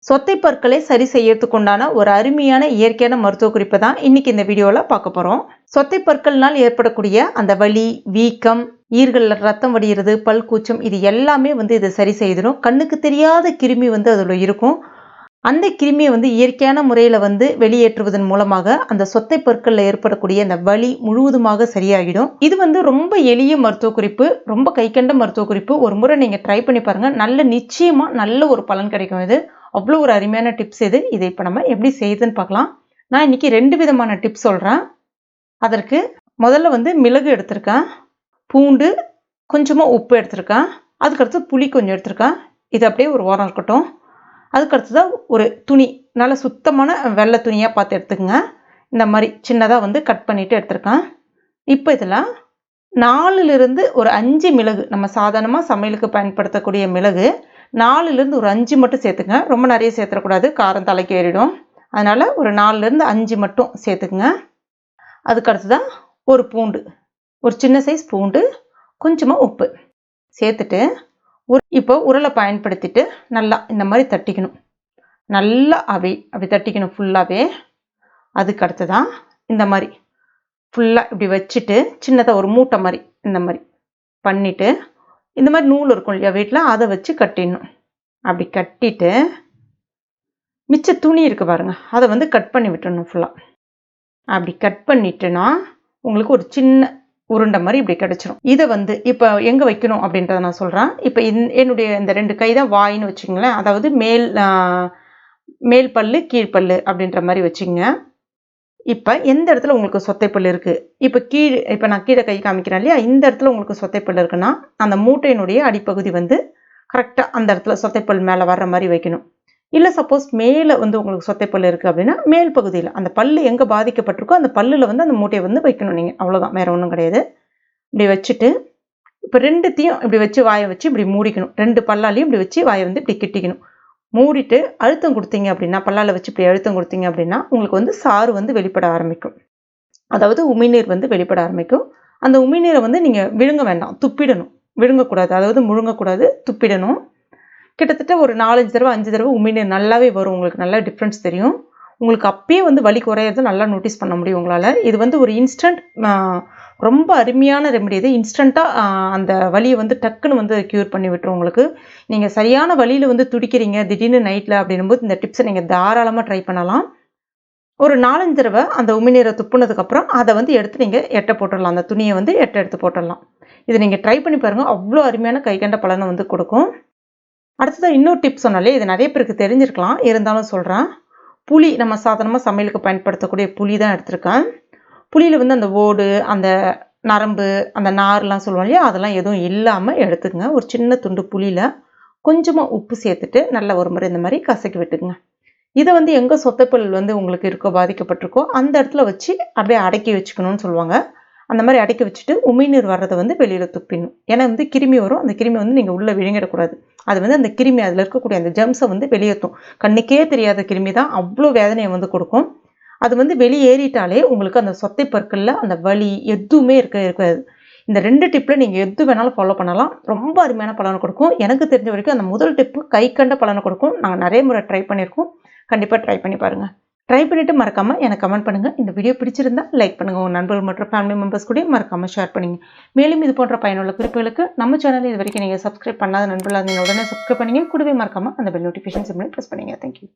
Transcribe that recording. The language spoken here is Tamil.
சொத்தை பற்களை சரி செய்யறதுக்கு உண்டான ஒரு அருமையான இயற்கையான மருத்துவ குறிப்பை தான் இன்னைக்கு இந்த வீடியோவில் பார்க்க போகிறோம். சொத்தை பற்கள்னால் ஏற்படக்கூடிய அந்த வலி, வீக்கம், ஈர்களில் ரத்தம் வடிகிறது, பல் கூச்சம், இது எல்லாமே இதை சரி செய்திடும். கண்ணுக்கு தெரியாத கிருமி அதில் இருக்கும். அந்த கிருமியை இயற்கையான முறையில் வெளியேற்றுவதன் மூலமாக அந்த சொத்தை பற்களில் ஏற்படக்கூடிய அந்த வலி முழுவதுமாக சரியாகிடும். இது ரொம்ப எளிய மருத்துவ குறிப்பு, ரொம்ப கைக்கண்ட மருத்துவ குறிப்பு. ஒரு முறை நீங்கள் ட்ரை பண்ணி பாருங்கள். நிச்சயமாக நல்ல ஒரு பலன் கிடைக்கும். இது அவ்வளோ ஒரு அருமையான டிப்ஸ். இதை இப்போ நம்ம எப்படி செய்யுதுன்னு பார்க்கலாம். நான் இன்னைக்கு 2 விதமான டிப்ஸ் சொல்கிறேன். அதற்கு முதல்ல மிளகு எடுத்திருக்கேன், பூண்டு, கொஞ்சமாக உப்பு எடுத்திருக்கேன், அதுக்கடுத்து புளி கொஞ்சம் எடுத்திருக்கேன். இது அப்படியே ஒரு வாரம் இருக்கட்டும். அதுக்கடுத்துதான் ஒரு துணி, நல்ல சுத்தமான வெள்ளை துணியாக பார்த்து எடுத்துக்கங்க. இந்த மாதிரி சின்னதாக கட் பண்ணிவிட்டு எடுத்திருக்கேன். இப்போ இதில் 4லிருந்து ஒரு 5 மிளகு, நம்ம சாதாரணமாக சமையலுக்கு பயன்படுத்தக்கூடிய மிளகு 4லிருந்து ஒரு 5 மட்டும் சேர்த்துங்க. ரொம்ப நிறைய சேர்த்துடக்கூடாது, காரம் தலைக்கு ஏறிடும். அதனால் ஒரு 4லிருந்து 5 மட்டும் சேர்த்துக்குங்க. அதுக்கடுத்துதான் ஒரு பூண்டு, ஒரு சின்ன சைஸ் பூண்டு, கொஞ்சமாக உப்பு சேர்த்துட்டு இப்போ உரலை பயன்படுத்திட்டு நல்லா இந்த மாதிரி தட்டிக்கணும். நல்லா அப்படி தட்டிக்கணும் ஃபுல்லாகவே. அதுக்கு அடுத்துதான் இந்த மாதிரி ஃபுல்லாக இப்படி வச்சுட்டு சின்னதாக ஒரு மூட்டை மாதிரி இந்த மாதிரி பண்ணிவிட்டு, இந்த மாதிரி நூல் இருக்கும் இல்லையா வீட்டில், அதை வச்சு கட்டிடணும். அப்படி கட்டிட்டு மிச்ச துணி இருக்கு பாருங்க, அதை கட் பண்ணி விட்டுடணும் ஃபுல்லாக. அப்படி கட் பண்ணிட்டுனா உங்களுக்கு ஒரு சின்ன உருண்டை மாதிரி இப்படி கிடச்சிரும். இதை இப்போ எங்கே வைக்கணும் அப்படின்றத நான் சொல்கிறேன். இப்போ என்னுடைய இந்த 2 கை தான் வாயின்னு வச்சுங்களேன். அதாவது மேல் பல்லு கீழ்ப்பல்லு அப்படின்ற மாதிரி வச்சுங்க. இப்போ எந்த இடத்துல உங்களுக்கு சொத்தைப்பல் இருக்குது, இப்போ நான் கீழே கை காமிக்கிறேன் இல்லையா, இந்த இடத்துல உங்களுக்கு சொத்தைப்பல் இருக்குன்னா அந்த மூட்டையினுடைய அடிப்பகுதி கரெக்டாக அந்த இடத்துல சொத்தைப்பல் மேலே வர்ற மாதிரி வைக்கணும். இல்லை சப்போஸ் மேலே உங்களுக்கு சொத்தைப்பல் இருக்குது அப்படின்னா மேல் பகுதியில் அந்த பல் எங்கே பாதிக்கப்பட்டிருக்கோ அந்த பல்லில் அந்த மூட்டையை வைக்கணும் நீங்கள். அவ்வளோதான், வேறு ஒன்றும் கிடையாது. இப்படி வச்சுட்டு இப்போ 2த்தையும் இப்படி வச்சு வாயை வச்சு இப்படி மூடிக்கணும். 2 பல்லாலையும் இப்படி வச்சு வாயை இப்படி கிட்டிக்கணும். மூடிட்டு அழுத்தம் கொடுத்தீங்க அப்படின்னா, பல்லால் வச்சு இப்படி அழுத்தம் கொடுத்தீங்க அப்படின்னா உங்களுக்கு சாறு வெளிப்பட ஆரம்பிக்கும். அதாவது உமிழ்நீர் வெளிப்பட ஆரம்பிக்கும். அந்த உமிழ்நீரை நீங்கள் விழுங்க வேண்டாம், துப்பிடணும். விழுங்கக்கூடாது, அதாவது முழுங்கக்கூடாது, துப்பிடணும். கிட்டத்தட்ட ஒரு 4-5 தடவை 5 தடவை உமிழ்நீர் நல்லாவே வரும். உங்களுக்கு நல்லா டிஃப்ரென்ஸ் தெரியும். உங்களுக்கு அப்பயே வலி குறையிறது நல்லா நோட்டீஸ் பண்ண முடியும் உங்களால். இது ஒரு இன்ஸ்டன்ட், ரொம்ப அருமையான ரெமெடி. இது இன்ஸ்டண்ட்டாக அந்த வலியை டக்குன்னு க்யூர் பண்ணி விட்டுரும் உங்களுக்கு. நீங்கள் சரியான வலியில் துடிக்கிறீங்க திடீர்னு நைட்டில் அப்படின்னும்போது இந்த டிப்ஸை நீங்கள் தாராளமாக ட்ரை பண்ணலாம். ஒரு 4-5 தடவை அந்த உமிழ்நீரை துப்புனதுக்கப்புறம் அதை எடுத்து நீங்கள் எட்டை போட்டுடலாம். அந்த துணியை எட்டை எடுத்து போட்டுடலாம். இதை நீங்கள் ட்ரை பண்ணி பாருங்கள், அவ்வளோ அருமையான கைகண்ட பலனை கொடுக்கும். அடுத்ததாக இன்னொரு டிப் சொன்னாலே, இது நிறைய பேருக்கு தெரிஞ்சிருக்கலாம், இருந்தாலும் சொல்கிறேன். புளி, நம்ம சாதாரணமாக சமையலுக்கு பயன்படுத்தக்கூடிய புளி தான் எடுத்திருக்கேன். புளியில் அந்த ஓடு, அந்த நரம்பு, அந்த நார்லாம் சொல்லுவோம் இல்லையா, அதெல்லாம் எதுவும் இல்லாமல் எடுத்துக்கங்க. ஒரு சின்ன துண்டு புளியில் கொஞ்சமாக உப்பு சேர்த்துட்டு நல்லா ஒரு முறை இந்த மாதிரி கசக்கி விட்டுக்குங்க. இதை எங்கே சொத்தைப்பல் உங்களுக்கு இருக்கோ, பாதிக்கப்பட்டிருக்கோ அந்த இடத்துல வச்சு அப்படியே அடக்கி வச்சுக்கணும்னு சொல்லுவாங்க. அந்த மாதிரி அடக்கி வச்சுட்டு உமிழ்நீர் வர்றதை வெளியில் துப்பிடணும். ஏன்னா கிருமி வரும், அந்த கிருமி நீங்கள் உள்ளே விழுங்கிடக்கூடாது. அது அந்த கிருமி, அதில் இருக்கக்கூடிய அந்த ஜெம்ஸை வெளியேற்றும். கண்ணுக்கே தெரியாத கிருமி தான், அவ்வளோ வேதனையை கொடுக்கும். அது வெளியேறிட்டாலே உங்களுக்கு அந்த சொத்தை பற்களில் அந்த வலி எதுவுமே இருக்காது. இந்த 2 டிப்பில் நீங்கள் எது வேணாலும் ஃபாலோ பண்ணலாம். ரொம்ப அருமையான பலனை கொடுக்கும். எனக்கு தெரிஞ்ச வரைக்கும் அந்த முதல் டிப்பு கை கண்ட பலனை கொடுக்கும். நாங்கள் நிறைய முறை ட்ரை பண்ணியிருக்கோம். கண்டிப்பாக ட்ரை பண்ணி பாருங்கள். ட்ரை பண்ணிவிட்டு மறக்காமல் எனக்கு கமெண்ட் பண்ணுங்கள். இந்த வீடியோ பிடிச்சிருந்தா லைக் பண்ணுங்கள். உங்கள் நண்பர்கள் மற்றும் ஃபேமிலி மெம்பர்ஸ் கூட மறக்காமல் ஷேர் பண்ணுங்கள். மேலும் இது போன்ற பயனுள்ள குறிப்புகளுக்கு நம்ம சேனல் இது வரைக்கும் நீங்கள் சப்ஸ்கிரைப் பண்ணாத நண்பர்களாக நீங்கள் உடனே சப்ஸ்கிரைப் பண்ணிங்க. கூடவே மறக்காமல் அந்த பெல் நோட்டிஃபிகேஷன் சிம்பிளை ப்ரெஸ் பண்ணுங்கள். தேங்க்யூ.